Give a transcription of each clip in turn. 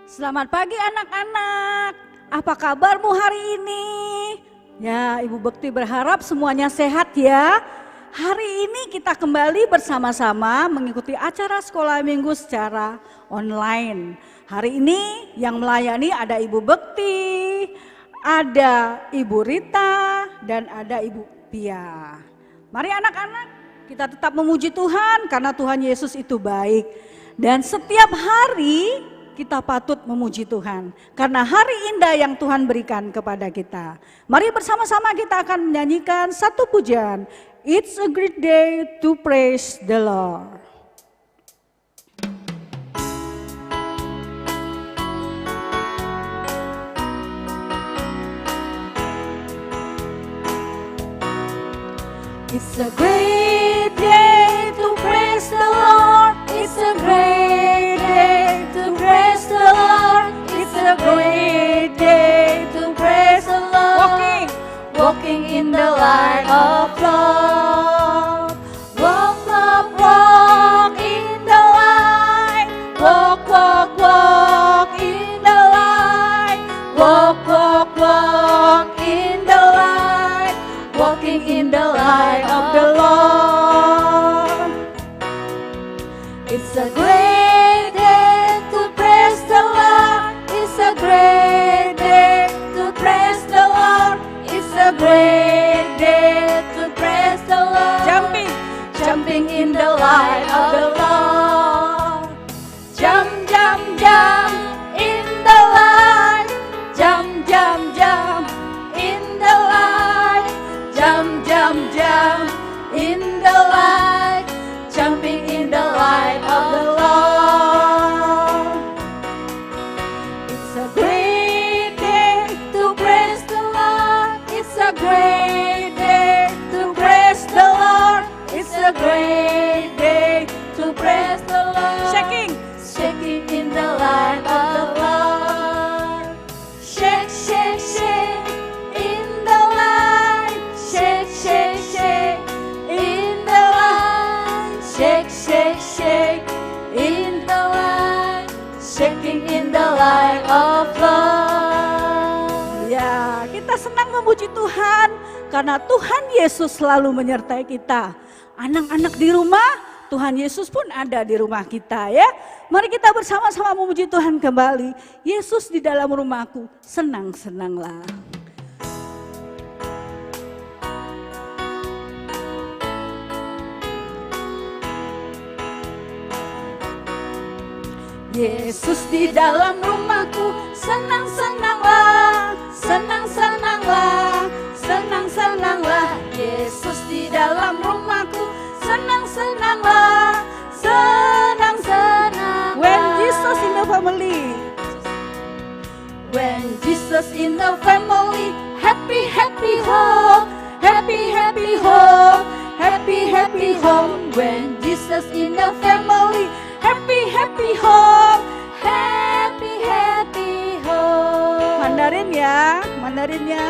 Selamat pagi anak-anak, apa kabarmu hari ini? Ya, Ibu Bekti berharap semuanya sehat ya. Hari ini kita kembali bersama-sama mengikuti acara sekolah minggu secara online. Hari ini yang melayani ada Ibu Bekti, ada Ibu Rita, dan ada Ibu Pia. Mari anak-anak, kita tetap memuji Tuhan karena Tuhan Yesus itu baik. Dan setiap hari kita patut memuji Tuhan karena hari indah yang Tuhan berikan kepada kita. Mari bersama-sama kita akan menyanyikan satu pujian. It's a great day to praise the Lord. It's a great day to praise the Lord. It's a great day to praise the Lord. It's a great day to praise the Lord. Walking in the light of love. Walk, walk, walk in the light. Walk, walk, walk in the light. Walk, walk, walk in the light. Walking in the light of the Lord. It's a great day to praise the Lord. It's a great day to praise the Lord. It's a great day to praise the Lord. Jumping in the light of the Lord. Jump, jump, jump in the light. Jump, jump, jump in the light. Jump, jump, jump in the light. Jumping in the light of the Lord. It's a great day to praise the Lord. It's a great day to praise the Lord. It's a great day to praise the Lord. Shaking in the light of the Lord. Shake, shake, shake in the light. Shake, shake, shake in the light. Shake, shake, shake in the light. Shaking in the light of love. Ya, kita senang memuji Tuhan karena Tuhan Yesus selalu menyertai kita. Anak-anak di rumah, Tuhan Yesus pun ada di rumah kita ya. Mari kita bersama-sama memuji Tuhan kembali. Yesus di dalam rumahku, senang-senanglah. Yesus di dalam rumahku, senang-senanglah, senang-senanglah, senang-senanglah. Yesus di dalam rumahku, senang-senanglah, senang-senanglah. When Jesus in the family, when Jesus in the family, happy, happy home, happy, happy home, happy, happy home. When Jesus in the family, happy, happy home, happy, happy home. Mandarin ya, Mandarinnya.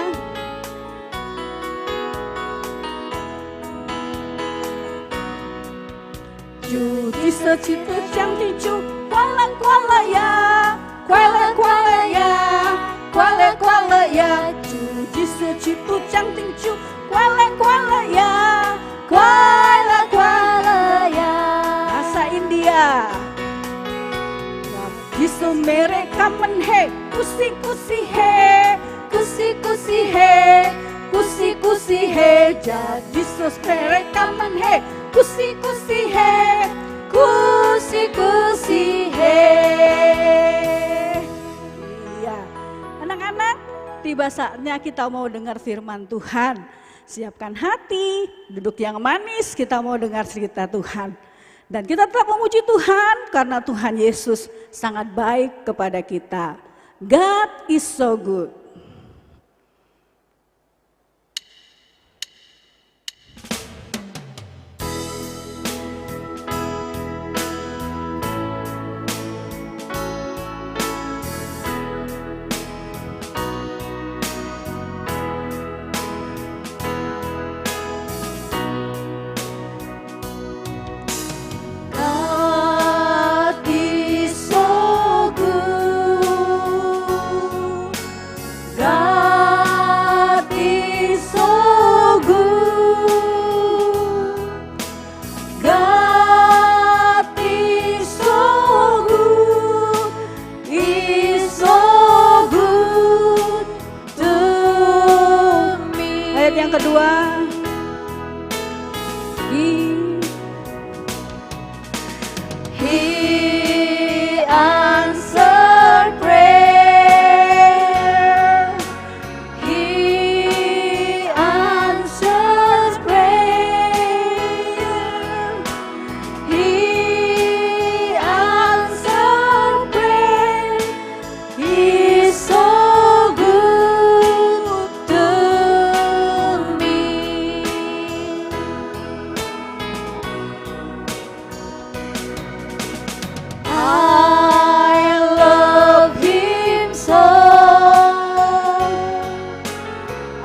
Chủ Jesus itu cantik cu, kuala kuala ya, kuala kuala ya, kuala kuala ya. Chủ Jesus itu cantik cu, kuala kuala ya, kuala kuala ya. Bahasa India. Jisu mereka menhe, kusi kusi he, kusi kusi he, kusi kusi he. Jadi Yesus mereka menhe, kusi kusi he, kusi kusi he. Iya, anak-anak, tiba saatnya kita mau dengar firman Tuhan. Siapkan hati, duduk yang manis, kita mau dengar cerita Tuhan. Dan kita tetap memuji Tuhan karena Tuhan Yesus sangat baik kepada kita. God is so good. God is so good. kedua. He answered prayer. He answers prayer. He answered prayer. He's so good to me. I love him so.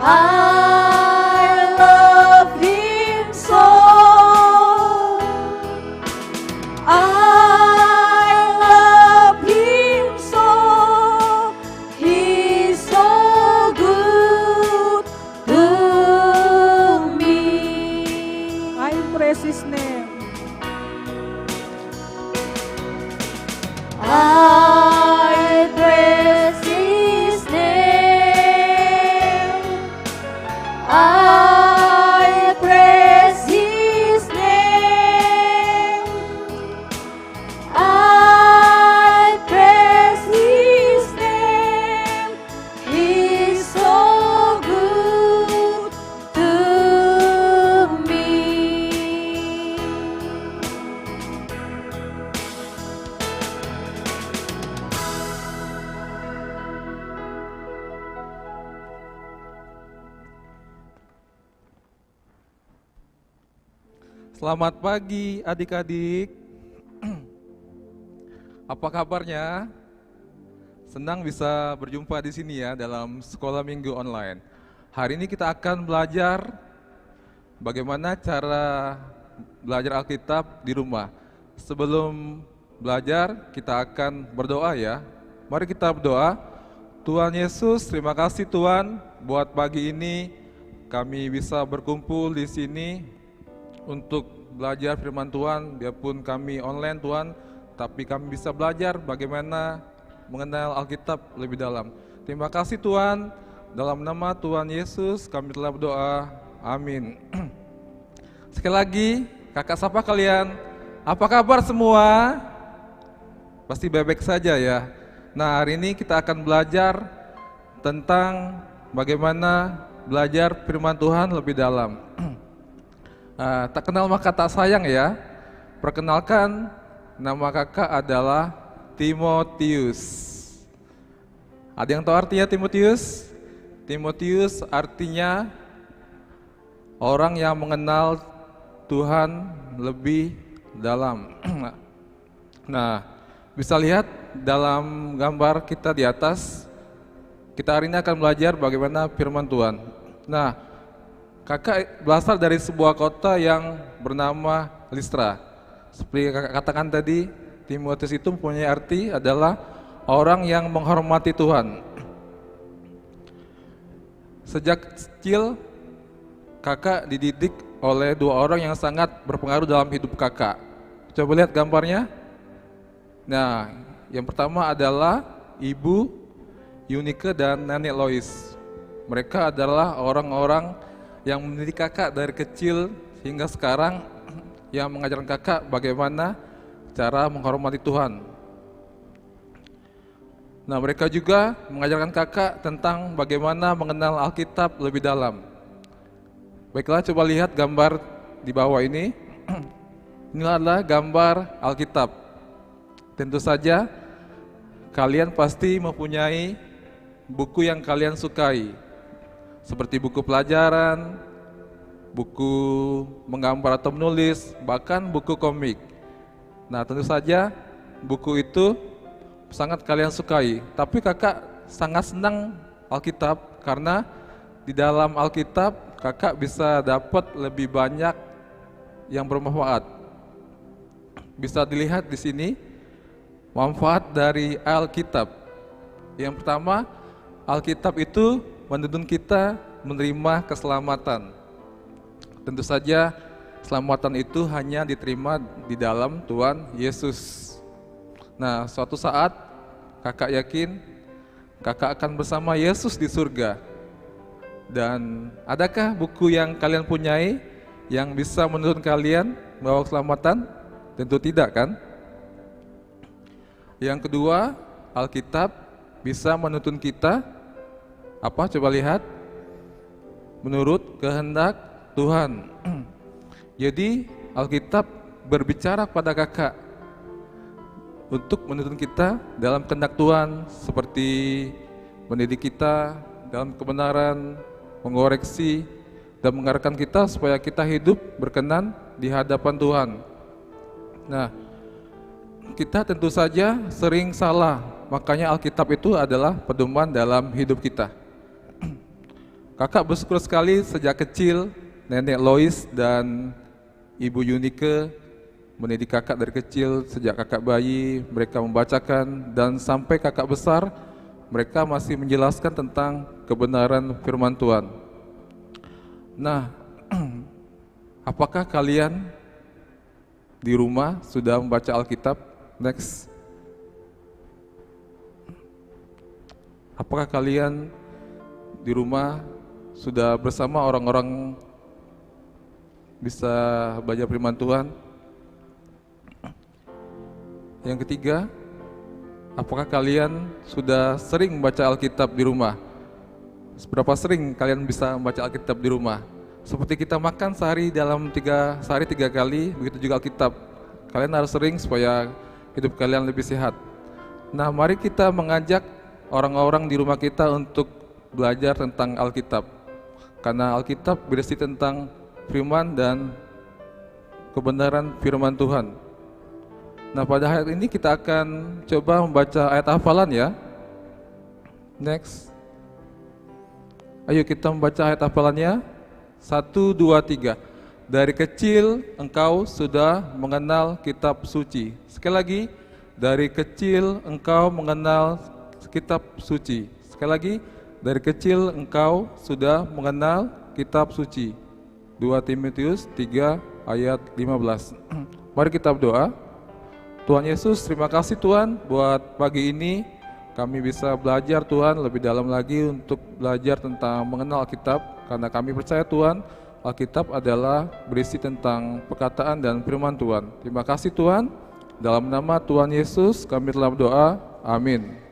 I love him so. I love him so. He's so good to me. I praise his name. I praise his name. I praise his name. I praise his name. He's so good to me. Selamat pagi adik-adik. Apa kabarnya? Senang bisa berjumpa di sini ya dalam sekolah minggu online. Hari ini kita akan belajar bagaimana cara belajar Alkitab di rumah. Sebelum belajar kita akan berdoa ya. Mari kita berdoa. Tuhan Yesus, terima kasih Tuhan buat pagi ini kami bisa berkumpul di sini untuk belajar firman Tuhan, biarpun kami online Tuhan, tapi kami bisa belajar bagaimana mengenal Alkitab lebih dalam. Terima kasih Tuhan, dalam nama Tuhan Yesus kami telah berdoa, amin. Sekali lagi, kakak sapa kalian, apa kabar semua? Pasti baik-baik saja ya. Nah, hari ini kita akan belajar tentang bagaimana belajar firman Tuhan lebih dalam. Tak kenal maka tak sayang ya. Perkenalkan, nama kakak adalah Timotius. Ada yang tahu artinya Timotius? Timotius artinya orang yang mengenal Tuhan lebih dalam. Nah, bisa lihat dalam gambar kita di atas, kita hari ini akan belajar bagaimana firman Tuhan. Nah, kakak berasal dari sebuah kota yang bernama Listra. Seperti kakak katakan tadi, Timotius itu mempunyai arti adalah orang yang menghormati Tuhan. Sejak kecil, kakak dididik oleh dua orang yang sangat berpengaruh dalam hidup kakak. Coba lihat gambarnya. Nah, yang pertama adalah Ibu Yunike dan Nenek Lois. Mereka adalah orang-orang yang mendidik kakak dari kecil hingga sekarang, yang mengajarkan kakak bagaimana cara menghormati Tuhan. Nah, mereka juga mengajarkan kakak tentang bagaimana mengenal Alkitab lebih dalam. Baiklah, coba lihat gambar di bawah ini. Inilah adalah gambar Alkitab. Tentu saja kalian pasti mempunyai buku yang kalian sukai, seperti buku pelajaran, buku menggambar atau menulis, bahkan buku komik. Nah, tentu saja buku itu sangat kalian sukai. Tapi kakak sangat senang Alkitab karena di dalam Alkitab kakak bisa dapat lebih banyak yang bermanfaat. Bisa dilihat di sini manfaat dari Alkitab. Yang pertama, Alkitab itu menuntun kita menerima keselamatan. Tentu saja keselamatan itu hanya diterima di dalam Tuhan Yesus. Nah, suatu saat kakak yakin kakak akan bersama Yesus di surga. Dan adakah buku yang kalian punyai yang bisa menuntun kalian membawa keselamatan? Tentu tidak kan? Yang kedua, Alkitab bisa menuntun kita apa? Coba lihat. Menurut kehendak Tuhan. Jadi Alkitab berbicara pada kakak untuk menuntun kita dalam kehendak Tuhan, seperti mendidik kita dalam kebenaran, mengoreksi dan mengarahkan kita supaya kita hidup berkenan di hadapan Tuhan. Nah, kita tentu saja sering salah, makanya Alkitab itu adalah pedoman dalam hidup kita. Kakak bersyukur sekali sejak kecil Nenek Lois dan Ibu Yunike mendidik kakak dari kecil, sejak kakak bayi mereka membacakan, dan sampai kakak besar mereka masih menjelaskan tentang kebenaran firman Tuhan. Nah, apakah kalian di rumah sudah membaca Alkitab? Next. Apakah kalian di rumah sudah bersama orang-orang bisa belajar firman Tuhan? Yang ketiga, apakah kalian sudah sering membaca Alkitab di rumah? Seberapa sering kalian bisa membaca Alkitab di rumah? Seperti kita makan sehari tiga kali, begitu juga Alkitab. Kalian harus sering supaya hidup kalian lebih sehat. Nah, mari kita mengajak orang-orang di rumah kita untuk belajar tentang Alkitab. Karena Alkitab berisi tentang firman dan kebenaran firman Tuhan. Nah, pada hari ini kita akan coba membaca ayat hafalan ya. Next. Ayo kita membaca ayat hafalannya. 1, 2, 3. Dari kecil engkau sudah mengenal kitab suci. Sekali lagi, dari kecil engkau mengenal kitab suci. Sekali lagi, dari kecil engkau sudah mengenal kitab suci. 2 Timotius 3 ayat 15. Mari kita berdoa. Tuhan Yesus, terima kasih Tuhan buat pagi ini kami bisa belajar Tuhan lebih dalam lagi untuk belajar tentang mengenal Alkitab, karena kami percaya Tuhan Alkitab adalah berisi tentang perkataan dan firman Tuhan. Terima kasih Tuhan, dalam nama Tuhan Yesus kami telah berdoa, amin.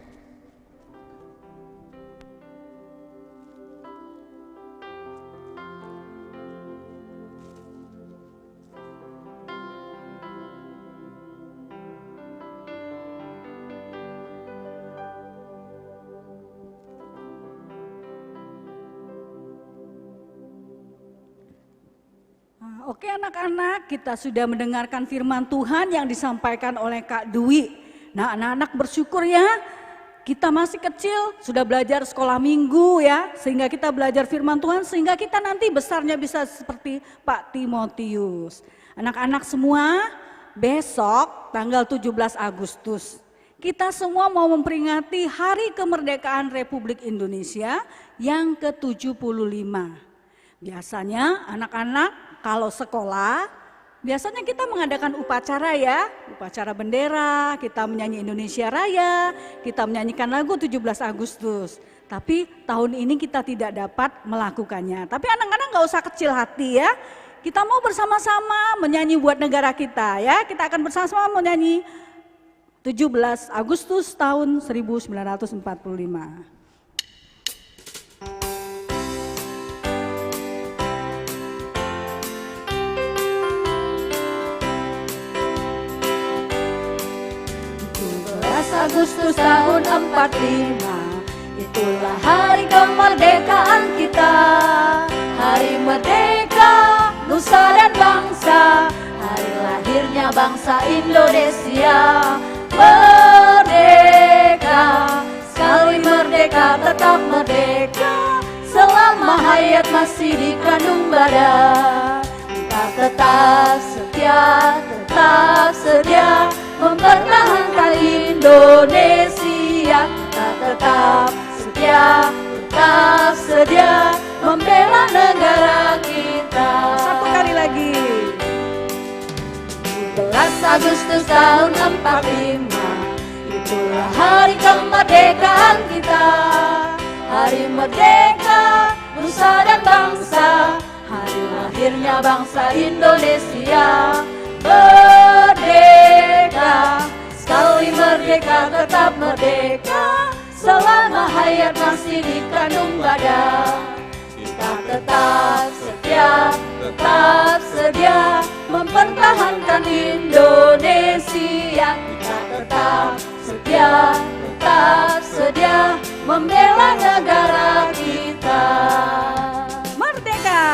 Oke anak-anak, kita sudah mendengarkan firman Tuhan yang disampaikan oleh Kak Dwi. Nah anak-anak bersyukur ya, kita masih kecil, sudah belajar sekolah minggu ya, sehingga kita belajar firman Tuhan, sehingga kita nanti besarnya bisa seperti Pak Timotius. Anak-anak semua, besok tanggal 17 Agustus, kita semua mau memperingati Hari Kemerdekaan Republik Indonesia yang ke-75. Biasanya anak-anak kalau sekolah, biasanya kita mengadakan upacara ya, upacara bendera, kita menyanyi Indonesia Raya, kita menyanyikan lagu 17 Agustus. Tapi tahun ini kita tidak dapat melakukannya. Tapi anak-anak gak usah kecil hati ya, kita mau bersama-sama menyanyi buat negara kita ya. Kita akan bersama-sama menyanyi 17 Agustus tahun 1945. Agustus tahun 45, itulah hari kemerdekaan kita. Hari merdeka, nusa dan bangsa, hari lahirnya bangsa Indonesia. Merdeka, sekali merdeka tetap merdeka, selama hayat masih di kandung badan. Kita tetap setia mempertahankan Indonesia. Kita tetap setia membela negara kita. Satu kali lagi. 17 Agustus tahun 45, itulah hari kemerdekaan kita. Hari merdeka, nusa dan bangsa, hari lahirnya bangsa Indonesia. Merdeka, sekali merdeka tetap merdeka, selama hayat masih dikandung badan. Kita tetap sedia mempertahankan Indonesia. Kita tetap sedia membela negara kita. Merdeka!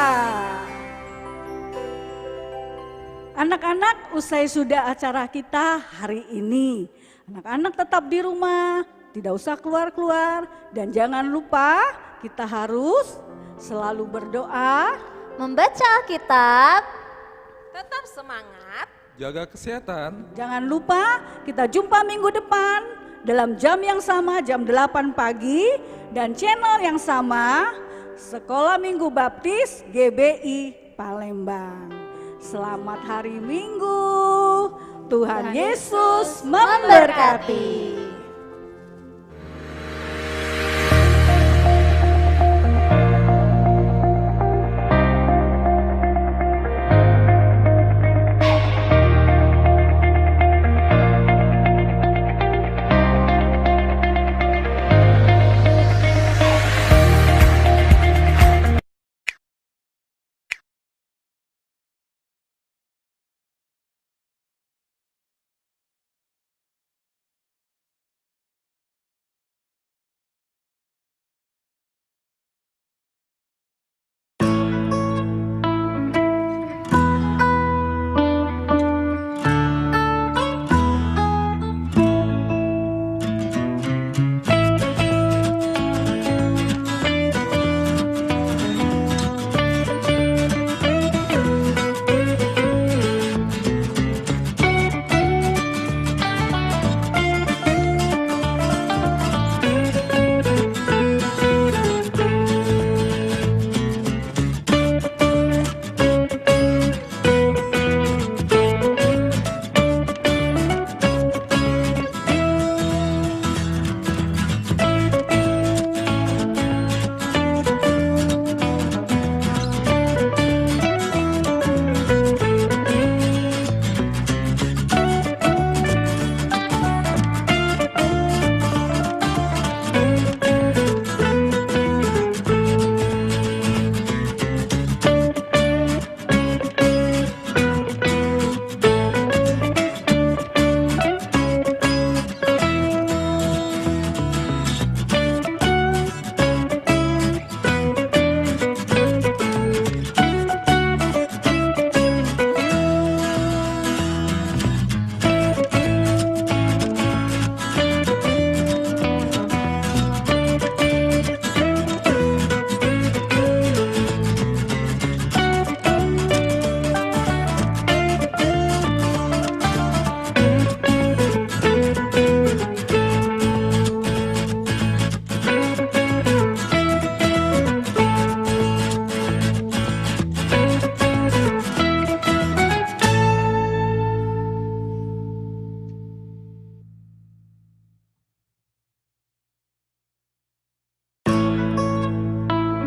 Anak-anak, usai sudah acara kita hari ini. Anak-anak tetap di rumah, tidak usah keluar-keluar. Dan jangan lupa kita harus selalu berdoa, Membaca Alkitab, tetap semangat. Jaga kesehatan. Jangan lupa kita jumpa minggu depan dalam jam yang sama, jam 8 pagi. Dan channel yang sama, Sekolah Minggu Baptis GBI Palembang. Selamat hari Minggu, Tuhan Yesus memberkati.